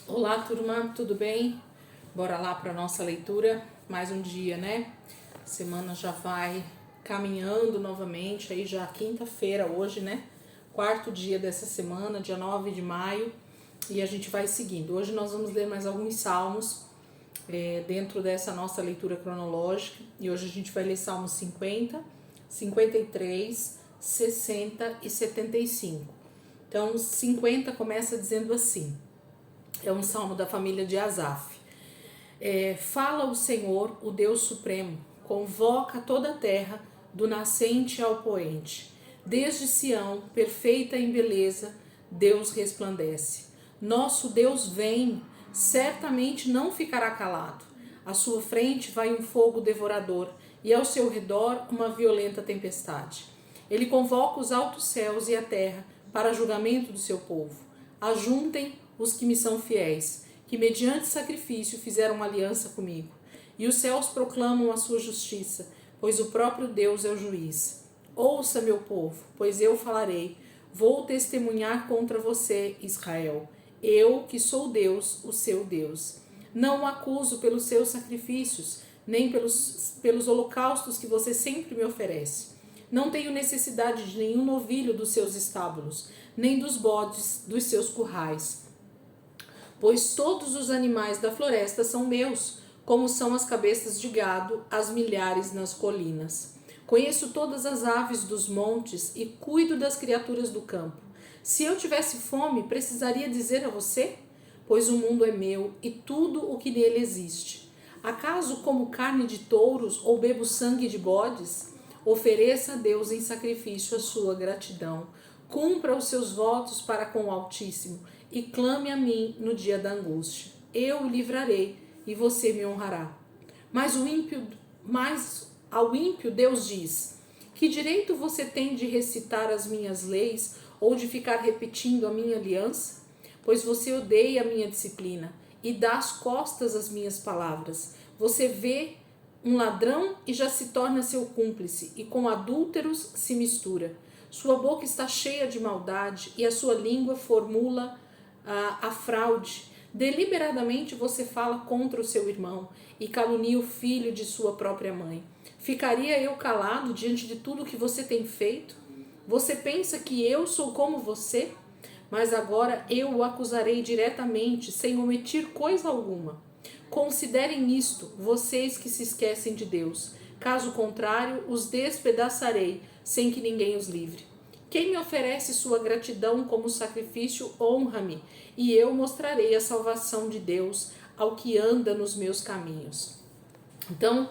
Olá, turma, tudo bem? Bora lá para nossa leitura, mais um dia, né? A semana já vai caminhando novamente, aí já quinta-feira hoje, né? Quarto dia dessa semana, dia 9 de maio, e a gente vai seguindo. Hoje nós vamos ler mais alguns salmos dentro dessa nossa leitura cronológica, e hoje a gente vai ler salmos 50, 53, 60 e 75. Então, 50 começa dizendo assim: é um salmo da família de Asaf. Fala o Senhor, o Deus Supremo, convoca toda a terra, do nascente ao poente. Desde Sião, perfeita em beleza, Deus resplandece. Nosso Deus vem, certamente não ficará calado. À sua frente vai um fogo devorador, e ao seu redor uma violenta tempestade. Ele convoca os altos céus e a terra para julgamento do seu povo. Ajuntem os que me são fiéis, que mediante sacrifício fizeram aliança comigo. E os céus proclamam a sua justiça, pois o próprio Deus é o juiz. Ouça, meu povo, pois eu falarei. Vou testemunhar contra você, Israel. Eu, que sou Deus, o seu Deus. Não o acuso pelos seus sacrifícios, nem pelos holocaustos que você sempre me oferece. Não tenho necessidade de nenhum novilho dos seus estábulos, nem dos bodes dos seus currais, pois todos os animais da floresta são meus, como são as cabeças de gado, as milhares nas colinas. Conheço todas as aves dos montes e cuido das criaturas do campo. Se eu tivesse fome, precisaria dizer a você? Pois o mundo é meu e tudo o que nele existe. Acaso como carne de touros ou bebo sangue de bodes? Ofereça a Deus em sacrifício a sua gratidão. Cumpra os seus votos para com o Altíssimo e clame a mim no dia da angústia. Eu o livrarei e você me honrará. Mas ao ímpio Deus diz: que direito você tem de recitar as minhas leis ou de ficar repetindo a minha aliança? Pois você odeia a minha disciplina e dá as costas às minhas palavras. Você vê um ladrão e já se torna seu cúmplice, e com adúlteros se mistura. Sua boca está cheia de maldade e a sua língua formula a fraude. Deliberadamente você fala contra o seu irmão e calunia o filho de sua própria mãe. Ficaria eu calado diante de tudo que você tem feito? Você pensa que eu sou como você? Mas agora eu o acusarei diretamente, sem omitir coisa alguma. Considerem isto, vocês que se esquecem de Deus. Caso contrário, os despedaçarei, sem que ninguém os livre. Quem me oferece sua gratidão como sacrifício, honra-me, e eu mostrarei a salvação de Deus ao que anda nos meus caminhos. Então,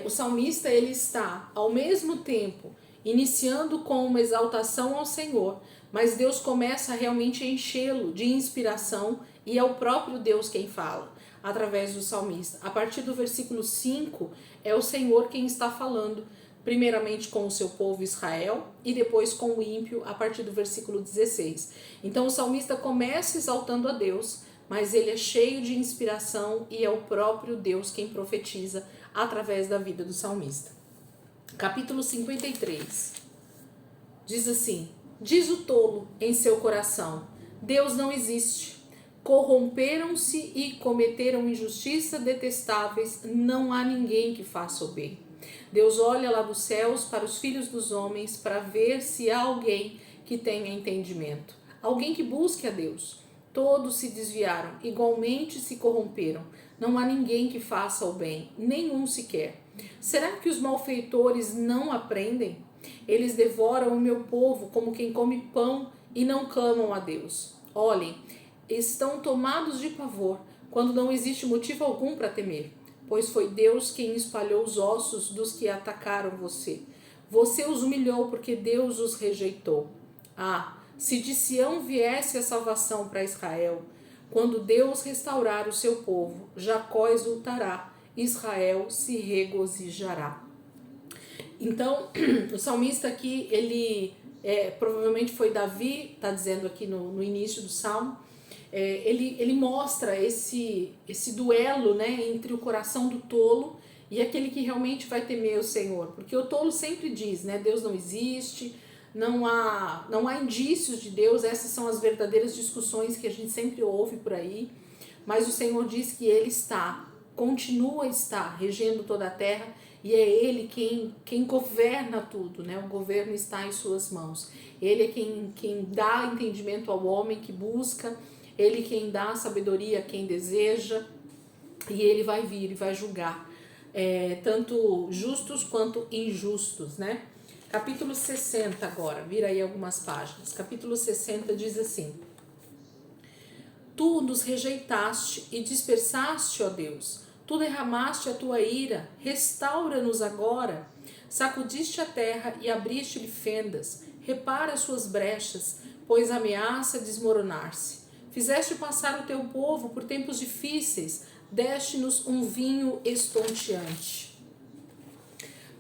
o salmista ele está, ao mesmo tempo, iniciando com uma exaltação ao Senhor, mas Deus começa realmente a enchê-lo de inspiração e é o próprio Deus quem fala, através do salmista. A partir do versículo 5, é o Senhor quem está falando, primeiramente com o seu povo Israel e depois com o ímpio, a partir do versículo 16. Então o salmista começa exaltando a Deus, mas ele é cheio de inspiração e é o próprio Deus quem profetiza através da vida do salmista. Capítulo 53 diz assim: diz o tolo em seu coração: Deus não existe. Corromperam-se e cometeram injustiça detestáveis, não há ninguém que faça o bem. Deus olha lá dos céus para os filhos dos homens para ver se há alguém que tenha entendimento, alguém que busque a Deus. Todos se desviaram, igualmente se corromperam. Não há ninguém que faça o bem, nenhum sequer. Será que os malfeitores não aprendem? Eles devoram o meu povo como quem come pão e não clamam a Deus. Olhem, estão tomados de pavor quando não existe motivo algum para temer, pois foi Deus quem espalhou os ossos dos que atacaram você. Você os humilhou porque Deus os rejeitou. Ah, se de Sião viesse a salvação para Israel, quando Deus restaurar o seu povo, Jacó exultará, Israel se regozijará. Então, o salmista aqui, ele provavelmente foi Davi, está dizendo aqui no início do salmo, ele mostra esse duelo, né, entre o coração do tolo e aquele que realmente vai temer o Senhor. Porque o tolo sempre diz, né, Deus não existe, não há indícios de Deus. Essas são as verdadeiras discussões que a gente sempre ouve por aí, mas o Senhor diz que Ele continua a estar regendo toda a terra, e é Ele quem governa tudo, né? O governo está em suas mãos. Ele é quem dá entendimento ao homem que busca, Ele quem dá sabedoria a quem deseja, e Ele vai vir e vai julgar tanto justos quanto injustos, né? Capítulo 60 agora, vira aí algumas páginas. Capítulo 60 diz assim: Tu nos rejeitaste e dispersaste, ó Deus. Tu derramaste a tua ira, restaura-nos agora. Sacudiste a terra e abriste-lhe fendas. Repara as suas brechas, pois ameaça desmoronar-se. Fizeste passar o teu povo por tempos difíceis, deste-nos um vinho estonteante.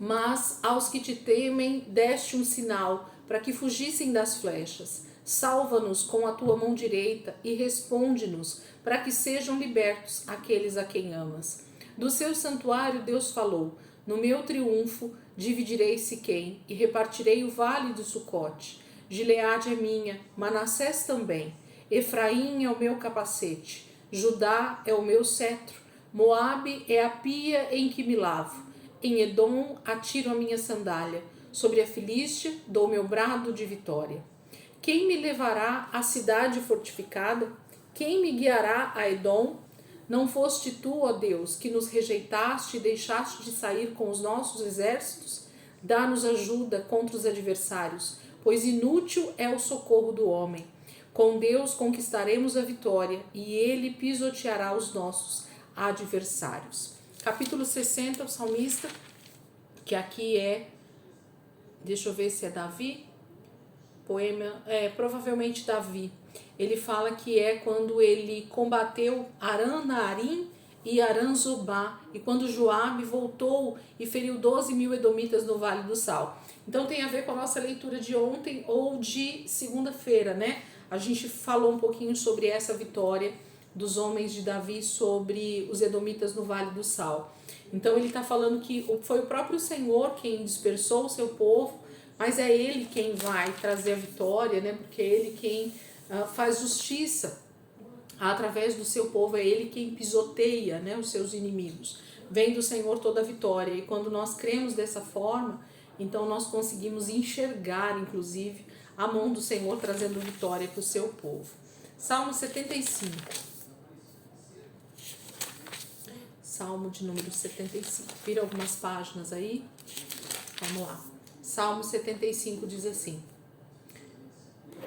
Mas aos que te temem deste um sinal, para que fugissem das flechas. Salva-nos com a tua mão direita e responde-nos, para que sejam libertos aqueles a quem amas. Do seu santuário Deus falou: no meu triunfo dividirei Siquém e repartirei o vale do Sucote. Gileade é minha, Manassés também. Efraim é o meu capacete, Judá é o meu cetro, Moabe é a pia em que me lavo. Em Edom atiro a minha sandália, sobre a Filístia dou meu brado de vitória. Quem me levará à cidade fortificada? Quem me guiará a Edom? Não foste tu, ó Deus, que nos rejeitaste e deixaste de sair com os nossos exércitos? Dá-nos ajuda contra os adversários, pois inútil é o socorro do homem. Com Deus conquistaremos a vitória e Ele pisoteará os nossos adversários. Capítulo 60, o salmista, que aqui deixa eu ver se é Davi, poema, provavelmente Davi. Ele fala que é quando ele combateu Aram-Naarim e Aram-Zobá, e quando Joabe voltou e feriu 12.000 edomitas no Vale do Sal. Então tem a ver com a nossa leitura de ontem ou de segunda-feira, né? A gente falou um pouquinho sobre essa vitória dos homens de Davi sobre os edomitas no Vale do Sal. Então ele está falando que foi o próprio Senhor quem dispersou o seu povo, mas é Ele quem vai trazer a vitória, né? Porque é Ele quem faz justiça através do seu povo, é Ele quem pisoteia, né, os seus inimigos. Vem do Senhor toda a vitória, e quando nós cremos dessa forma, então nós conseguimos enxergar, inclusive, a mão do Senhor trazendo vitória para o seu povo. Salmo 75. Salmo de número 75. Vira algumas páginas aí. Vamos lá. Salmo 75 diz assim.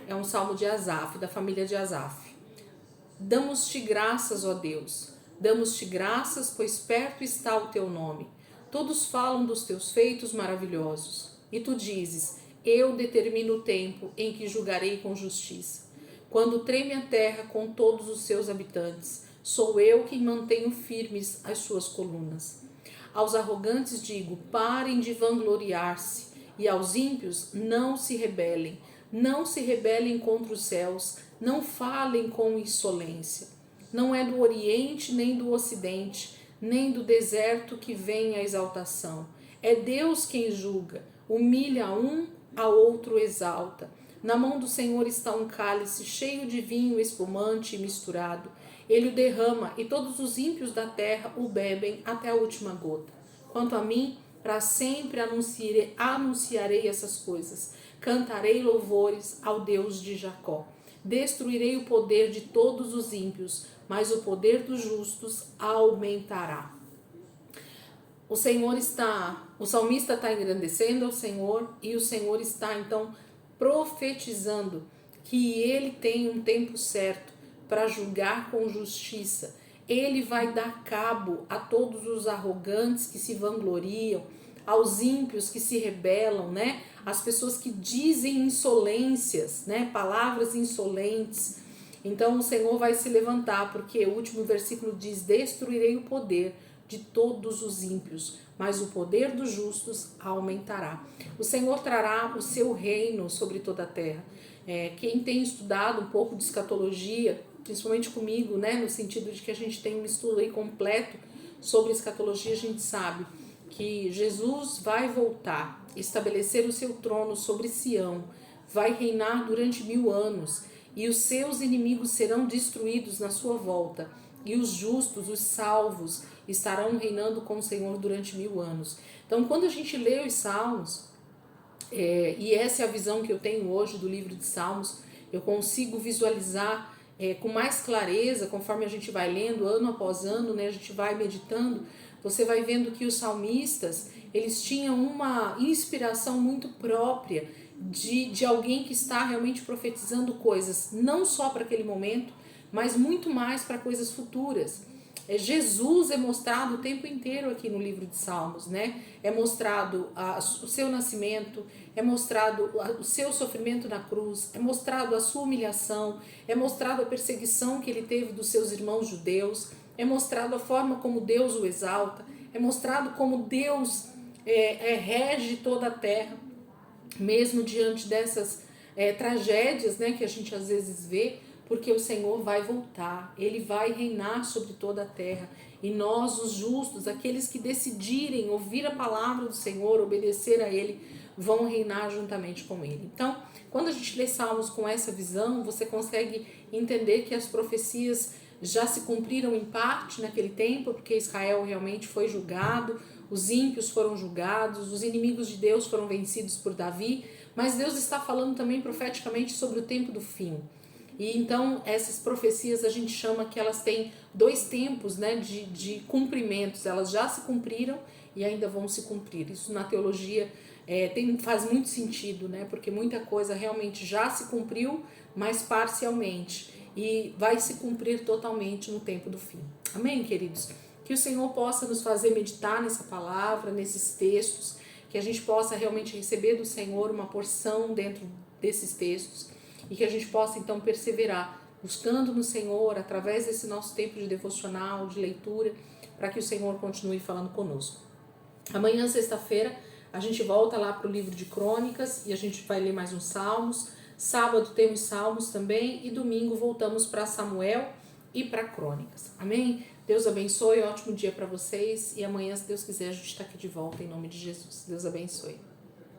É um salmo de Asaf, da família de Asaf. Damos-te graças, ó Deus. Damos-te graças, pois perto está o teu nome. Todos falam dos teus feitos maravilhosos. E tu dizes: eu determino o tempo em que julgarei com justiça. Quando treme a terra com todos os seus habitantes, sou eu quem mantenho firmes as suas colunas. Aos arrogantes digo: parem de vangloriar-se, e aos ímpios: não se rebelem. Não se rebelem contra os céus, não falem com insolência. Não é do Oriente, nem do Ocidente, nem do deserto que vem a exaltação. É Deus quem julga, humilha a um, a outro exalta. Na mão do Senhor está um cálice cheio de vinho espumante e misturado. Ele o derrama e todos os ímpios da terra o bebem até a última gota. Quanto a mim, para sempre anunciarei essas coisas. Cantarei louvores ao Deus de Jacó. Destruirei o poder de todos os ímpios, mas o poder dos justos aumentará. O salmista está engrandecendo ao Senhor, e o Senhor está então profetizando que ele tem um tempo certo para julgar com justiça. Ele vai dar cabo a todos os arrogantes que se vangloriam, aos ímpios que se rebelam, né? As pessoas que dizem insolências, né? Palavras insolentes. Então o Senhor vai se levantar, porque o último versículo diz: destruirei o poder de todos os ímpios, mas o poder dos justos aumentará. O Senhor trará o seu reino sobre toda a terra. Quem tem estudado um pouco de escatologia, principalmente comigo, né, no sentido de que a gente tem um estudo aí completo sobre escatologia, a gente sabe que Jesus vai voltar, estabelecer o seu trono sobre Sião, vai reinar durante 1000 anos, e os seus inimigos serão destruídos na sua volta, e os justos, os salvos, estarão reinando com o Senhor durante 1000 anos. Então, quando a gente lê os Salmos, e essa é a visão que eu tenho hoje do livro de Salmos, eu consigo visualizar com mais clareza, conforme a gente vai lendo ano após ano, né, a gente vai meditando, você vai vendo que os salmistas, eles tinham uma inspiração muito própria de alguém que está realmente profetizando coisas, não só para aquele momento, mas muito mais para coisas futuras. Jesus é mostrado o tempo inteiro aqui no livro de Salmos, né? É mostrado o seu nascimento, é mostrado o seu sofrimento na cruz, é mostrado a sua humilhação, é mostrado a perseguição que ele teve dos seus irmãos judeus, é mostrado a forma como Deus o exalta, é mostrado como Deus rege toda a terra, mesmo diante dessas tragédias, né, que a gente às vezes vê, porque o Senhor vai voltar, Ele vai reinar sobre toda a terra, e nós, os justos, aqueles que decidirem ouvir a palavra do Senhor, obedecer a Ele, vão reinar juntamente com Ele. Então, quando a gente lê Salmos com essa visão, você consegue entender que as profecias já se cumpriram em parte naquele tempo, porque Israel realmente foi julgado, os ímpios foram julgados, os inimigos de Deus foram vencidos por Davi, mas Deus está falando também profeticamente sobre o tempo do fim. E então essas profecias a gente chama que elas têm 2 tempos, né, de cumprimentos, elas já se cumpriram e ainda vão se cumprir. Isso na teologia faz muito sentido, né, porque muita coisa realmente já se cumpriu, mas parcialmente, e vai se cumprir totalmente no tempo do fim. Amém, queridos? Que o Senhor possa nos fazer meditar nessa palavra, nesses textos, que a gente possa realmente receber do Senhor uma porção dentro desses textos, e que a gente possa então perseverar, buscando no Senhor, através desse nosso tempo de devocional, de leitura, para que o Senhor continue falando conosco. Amanhã, sexta-feira, a gente volta lá para o livro de Crônicas, e a gente vai ler mais uns Salmos. Sábado temos Salmos também, e domingo voltamos para Samuel e para Crônicas. Amém? Deus abençoe, ótimo dia para vocês, e amanhã, se Deus quiser, a gente está aqui de volta em nome de Jesus. Deus abençoe.